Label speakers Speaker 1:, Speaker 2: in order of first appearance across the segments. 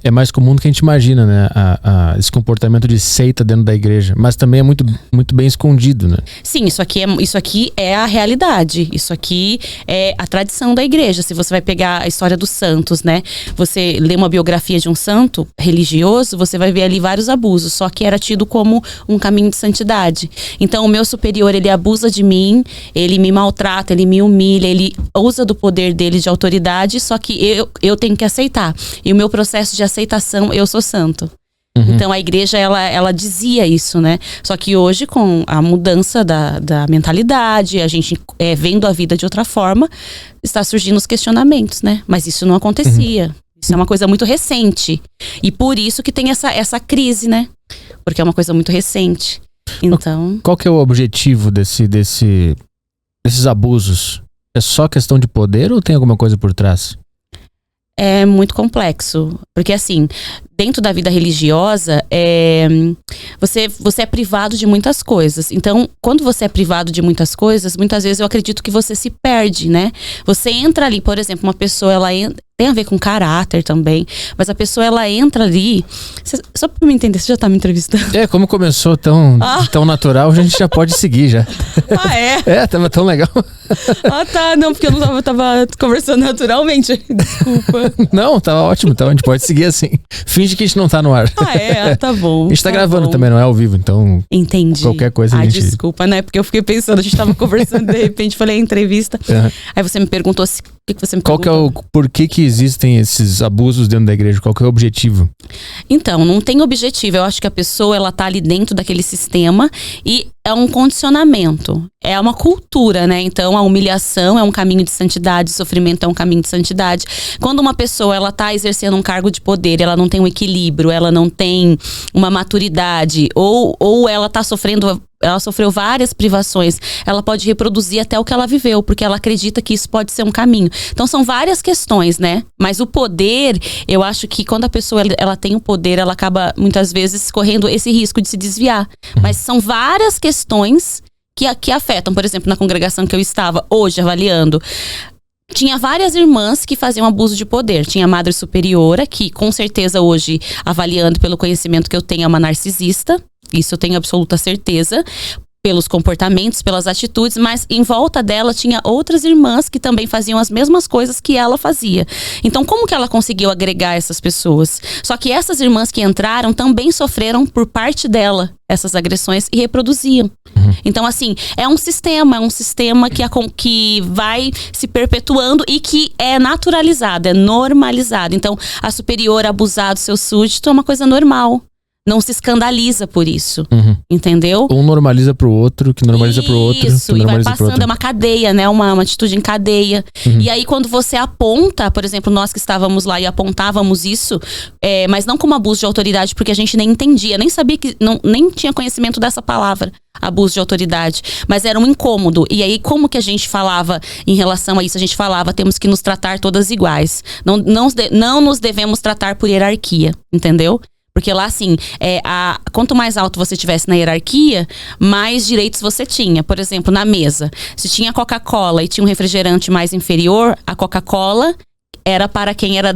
Speaker 1: É mais comum do que a gente imagina, né? Esse comportamento de seita dentro da igreja. Mas também é muito, muito bem escondido, né?
Speaker 2: Sim, isso aqui é a realidade. Isso aqui é a tradição da igreja. Se você vai pegar a história dos santos, né? Você lê uma biografia de um santo religioso, você vai ver ali vários abusos. Só que era tido como um caminho de santidade. Então, o meu superior, ele abusa de mim, ele me maltrata, ele me humilha, ele usa do poder dele de autoridade, só que eu tenho que aceitar. E o meu processo de aceitação, eu sou santo. Então a igreja, ela dizia isso, né? Só que hoje, com a mudança da mentalidade, a gente vendo a vida de outra forma, está surgindo os questionamentos, né? Mas isso não acontecia. Isso é uma coisa muito recente. E por isso que tem essa crise, né? Porque é uma coisa muito recente. Então...
Speaker 1: Qual que é o objetivo desses abusos? É só questão de poder ou tem alguma coisa por trás?
Speaker 2: É muito complexo, porque assim, dentro da vida religiosa, você é privado de muitas coisas. Então, quando você é privado de muitas coisas, muitas vezes eu acredito que você se perde, né? Você entra ali, por exemplo, uma pessoa, tem a ver com caráter também, mas a pessoa, ela entra ali, só pra me entender, você já tá me entrevistando?
Speaker 1: Como começou tão natural, a gente já pode seguir já. Tava tão legal.
Speaker 2: Tá, não, porque eu não tava conversando naturalmente, desculpa.
Speaker 1: Não, tava ótimo, então a gente pode seguir assim. Finge que a gente não tá no ar.
Speaker 2: Tá bom.
Speaker 1: A gente tá gravando também, não é ao vivo, então...
Speaker 2: Entendi.
Speaker 1: Qualquer coisa a gente...
Speaker 2: desculpa, né, porque eu fiquei pensando, a gente tava conversando, de repente falei entrevista, aí você me perguntou o que você me perguntou?
Speaker 1: Por que existem esses abusos dentro da igreja? Qual que é o objetivo?
Speaker 2: Então, não tem objetivo. Eu acho que a pessoa, ela tá ali dentro daquele sistema e é um condicionamento. É uma cultura, né? Então, a humilhação é um caminho de santidade, o sofrimento é um caminho de santidade. Quando uma pessoa, ela tá exercendo um cargo de poder, ela não tem um equilíbrio, ela não tem uma maturidade, ou ela tá sofrendo... Ela sofreu várias privações. Ela pode reproduzir até o que ela viveu, porque ela acredita que isso pode ser um caminho. Então são várias questões, né? Mas o poder, eu acho que quando a pessoa ela tem o poder, ela acaba muitas vezes correndo esse risco de se desviar. Mas são várias questões que afetam. Por exemplo, na congregação que eu estava hoje avaliando, tinha várias irmãs que faziam abuso de poder. Tinha a madre superiora, que com certeza hoje, avaliando pelo conhecimento que eu tenho, é uma narcisista. Isso eu tenho absoluta certeza, pelos comportamentos, pelas atitudes, mas em volta dela tinha outras irmãs que também faziam as mesmas coisas que ela fazia. Então, como que ela conseguiu agregar essas pessoas? Só que essas irmãs que entraram também sofreram por parte dela essas agressões e reproduziam. Então, assim, é um sistema que vai se perpetuando e que é naturalizado, é normalizado. Então, a superior abusar do seu súdito é uma coisa normal. Não se escandaliza por isso, entendeu?
Speaker 1: Um normaliza pro outro, que normaliza pro outro.
Speaker 2: Isso, e vai passando, é uma cadeia, né? Uma atitude em cadeia. E aí quando você aponta, por exemplo, nós que estávamos lá e apontávamos isso, mas não como abuso de autoridade, porque a gente nem entendia, nem sabia nem tinha conhecimento dessa palavra, abuso de autoridade. Mas era um incômodo. E aí como que a gente falava em relação a isso? A gente falava, temos que nos tratar todas iguais. Não nos devemos tratar por hierarquia, entendeu? Porque lá, assim, quanto mais alto você estivesse na hierarquia, mais direitos você tinha. Por exemplo, na mesa, se tinha Coca-Cola e tinha um refrigerante mais inferior, a Coca-Cola era para quem era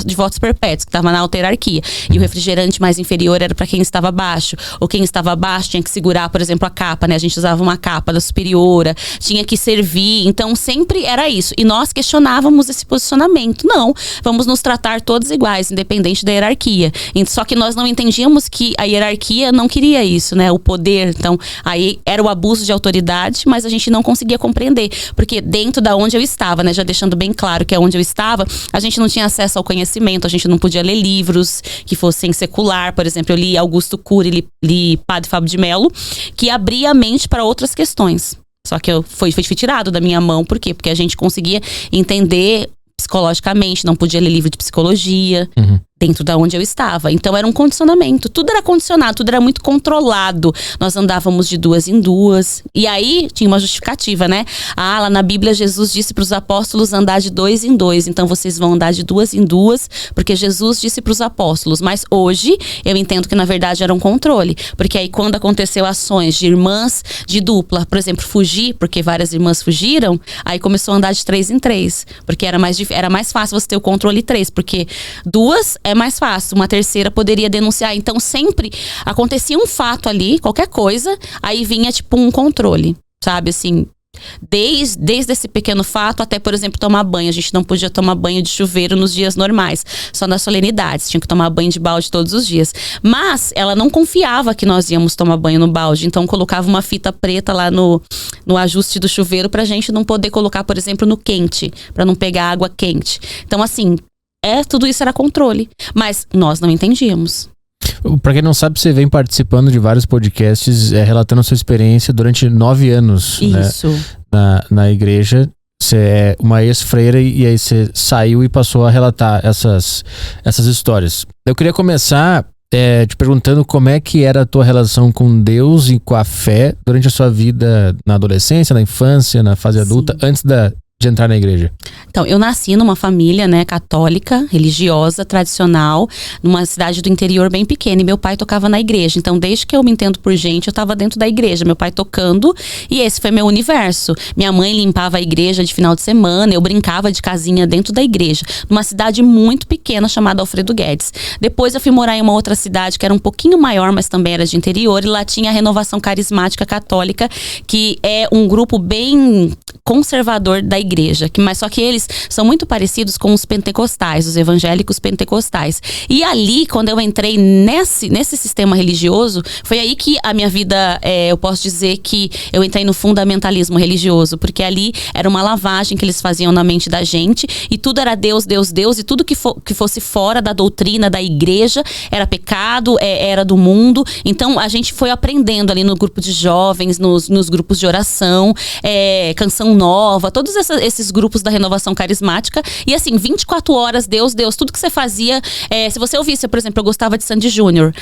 Speaker 2: de votos perpétuos, que estava na alta hierarquia. E o refrigerante mais inferior era para quem estava abaixo. Ou quem estava abaixo tinha que segurar, por exemplo, a capa, né? A gente usava uma capa da superiora, tinha que servir. Então, sempre era isso. E nós questionávamos esse posicionamento. Não, vamos nos tratar todos iguais, independente da hierarquia. Só que nós não entendíamos que a hierarquia não queria isso, né? O poder. Então, aí era o abuso de autoridade, mas a gente não conseguia compreender. Porque dentro da onde eu estava, né? Já deixando bem claro que é onde eu estava, a gente não tinha acesso ao conhecimento, a gente não podia ler livros que fossem secular. Por exemplo, eu li Augusto Cury, li Padre Fábio de Mello, que abria a mente para outras questões. Só que foi tirado da minha mão. Por quê? Porque a gente conseguia entender psicologicamente, não podia ler livro de psicologia dentro da onde eu estava. Então era um condicionamento, tudo era condicionado, tudo era muito controlado. Nós andávamos de 2 em 2. E aí tinha uma justificativa, né? Lá na Bíblia Jesus disse para os apóstolos andar de 2 em 2. Então vocês vão andar de 2 em 2, porque Jesus disse para os apóstolos. Mas hoje eu entendo que na verdade era um controle, porque aí quando aconteceu ações de irmãs de dupla, por exemplo, fugir, porque várias irmãs fugiram, aí começou a andar de 3 em 3, porque era mais fácil você ter o controle 3, porque 2 é é mais fácil. Uma terceira poderia denunciar. Então sempre acontecia um fato ali, qualquer coisa, aí vinha tipo um controle, sabe, assim. Desde esse pequeno fato até, por exemplo, tomar banho. A gente não podia tomar banho de chuveiro nos dias normais, só nas solenidades. Tinha que tomar banho de balde todos os dias. Mas ela não confiava que nós íamos tomar banho no balde. Então colocava uma fita preta lá no ajuste do chuveiro pra gente não poder colocar, por exemplo, no quente, pra não pegar água quente. Então assim, tudo isso era controle. Mas nós não entendíamos.
Speaker 1: Pra quem não sabe, você vem participando de vários podcasts, relatando a sua experiência durante 9 anos,
Speaker 2: isso,
Speaker 1: né, na igreja. Você é uma ex-freira e aí você saiu e passou a relatar essas histórias. Eu queria começar te perguntando como é que era a tua relação com Deus e com a fé durante a sua vida na adolescência, na infância, na fase adulta, antes de entrar na igreja.
Speaker 2: Então, eu nasci numa família, né, católica, religiosa, tradicional, numa cidade do interior bem pequena, e meu pai tocava na igreja. Então, desde que eu me entendo por gente, eu tava dentro da igreja, meu pai tocando, e esse foi meu universo. Minha mãe limpava a igreja de final de semana, eu brincava de casinha dentro da igreja, numa cidade muito pequena chamada Alfredo Guedes. Depois eu fui morar em uma outra cidade que era um pouquinho maior, mas também era de interior, e lá tinha a Renovação Carismática Católica, que é um grupo bem conservador da igreja, mas só que eles são muito parecidos com os pentecostais, os evangélicos pentecostais. E ali, quando eu entrei nesse sistema religioso, foi aí que a minha vida, eu posso dizer que eu entrei no fundamentalismo religioso, porque ali era uma lavagem que eles faziam na mente da gente, e tudo era Deus, Deus, Deus, e tudo que fosse fora da doutrina da igreja era pecado, era do mundo. Então a gente foi aprendendo ali no grupo de jovens, nos grupos de oração, Canção Nova, todos esses grupos da Renovação Carismática. E assim, 24 horas, Deus, Deus, tudo que você fazia. Se você ouvisse, por exemplo, eu gostava de Sandy Júnior.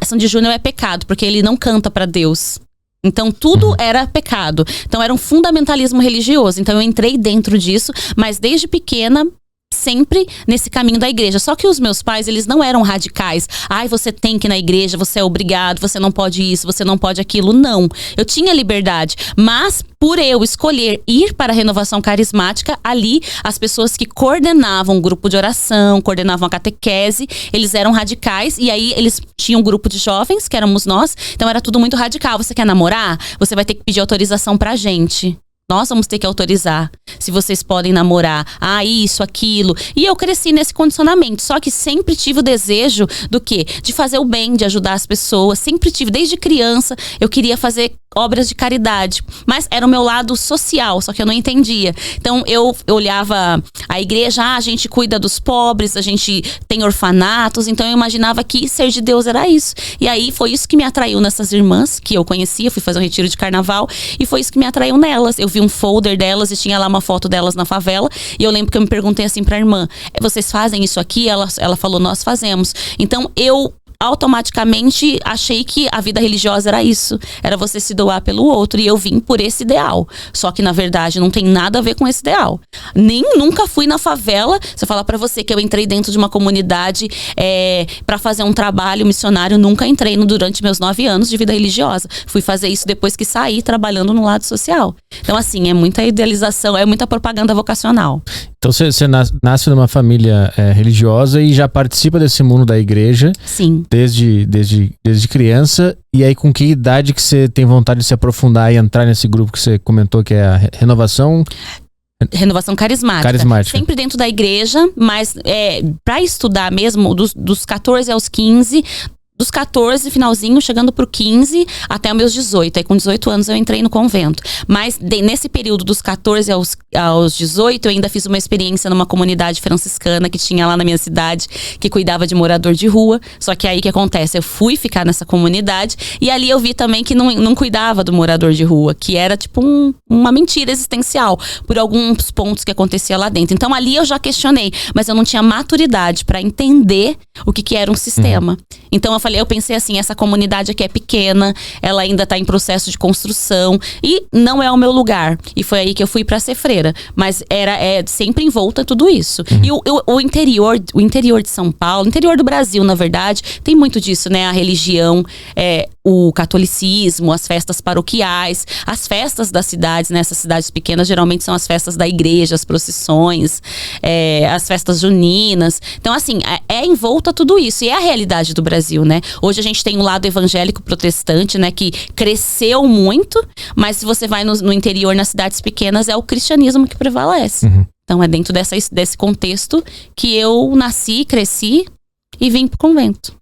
Speaker 2: Sandy Júnior é pecado, porque ele não canta pra Deus. Então tudo era pecado. Então era um fundamentalismo religioso. Então eu entrei dentro disso, mas desde pequena, sempre nesse caminho da igreja. Só que os meus pais, eles não eram radicais. Você tem que ir na igreja, você é obrigado, você não pode isso, você não pode aquilo. Não. Eu tinha liberdade. Mas por eu escolher ir para a Renovação Carismática, ali as pessoas que coordenavam o grupo de oração, coordenavam a catequese, eles eram radicais. E aí eles tinham um grupo de jovens, que éramos nós. Então era tudo muito radical. Você quer namorar? Você vai ter que pedir autorização pra gente. Nós vamos ter que autorizar se vocês podem namorar. Isso, aquilo. E eu cresci nesse condicionamento. Só que sempre tive o desejo do quê? De fazer o bem, de ajudar as pessoas. Sempre tive, desde criança, eu queria fazer obras de caridade. Mas era o meu lado social, só que eu não entendia. Então eu olhava a igreja, a gente cuida dos pobres, a gente tem orfanatos. Então eu imaginava que ser de Deus era isso. E aí foi isso que me atraiu nessas irmãs que eu conhecia. Fui fazer um retiro de carnaval e foi isso que me atraiu nelas. Eu vi um folder delas e tinha lá uma foto delas na favela. E eu lembro que eu me perguntei assim pra irmã: vocês fazem isso aqui? Ela falou: nós fazemos. Então eu automaticamente achei que a vida religiosa era isso, era você se doar pelo outro, e eu vim por esse ideal. Só que na verdade não tem nada a ver com esse ideal. Nunca fui na favela. Se eu falar pra você que eu entrei dentro de uma comunidade pra fazer um trabalho missionário, nunca entrei durante meus 9 anos de vida religiosa. Fui fazer isso depois que saí, trabalhando no lado social. Então assim, é muita idealização, é muita propaganda vocacional.
Speaker 1: Então você nasce numa família religiosa e já participa desse mundo da igreja.
Speaker 2: Sim.
Speaker 1: Desde criança. E aí, com que idade que você tem vontade de se aprofundar e entrar nesse grupo que você comentou, que é a Renovação Carismática.
Speaker 2: Sempre dentro da igreja, mas pra estudar mesmo, dos 14 aos 15... Dos 14, finalzinho, chegando pro 15, até os meus 18. Aí com 18 anos eu entrei no convento. Mas nesse período dos 14 aos 18, eu ainda fiz uma experiência numa comunidade franciscana que tinha lá na minha cidade, que cuidava de morador de rua. Só que aí o que acontece? Eu fui ficar nessa comunidade e ali eu vi também que não cuidava do morador de rua, que era tipo uma mentira existencial, por alguns pontos que acontecia lá dentro. Então ali eu já questionei, mas eu não tinha maturidade pra entender o que era um sistema. Então eu pensei assim, essa comunidade aqui é pequena, ela ainda tá em processo de construção e não é o meu lugar. E foi aí que eu fui pra ser freira. Mas era sempre envolta tudo isso. E o interior de São Paulo, o interior do Brasil, na verdade, tem muito disso, né? A religião, o catolicismo, as festas paroquiais, as festas das cidades, né? Essas cidades pequenas geralmente são as festas da igreja, as procissões, as festas juninas. Então, assim, é envolto a tudo isso. E é a realidade do Brasil, né? Hoje a gente tem um lado evangélico protestante, né? Que cresceu muito, mas se você vai no interior, nas cidades pequenas, é o cristianismo que prevalece. Então, é dentro desse contexto que eu nasci, cresci e vim pro convento.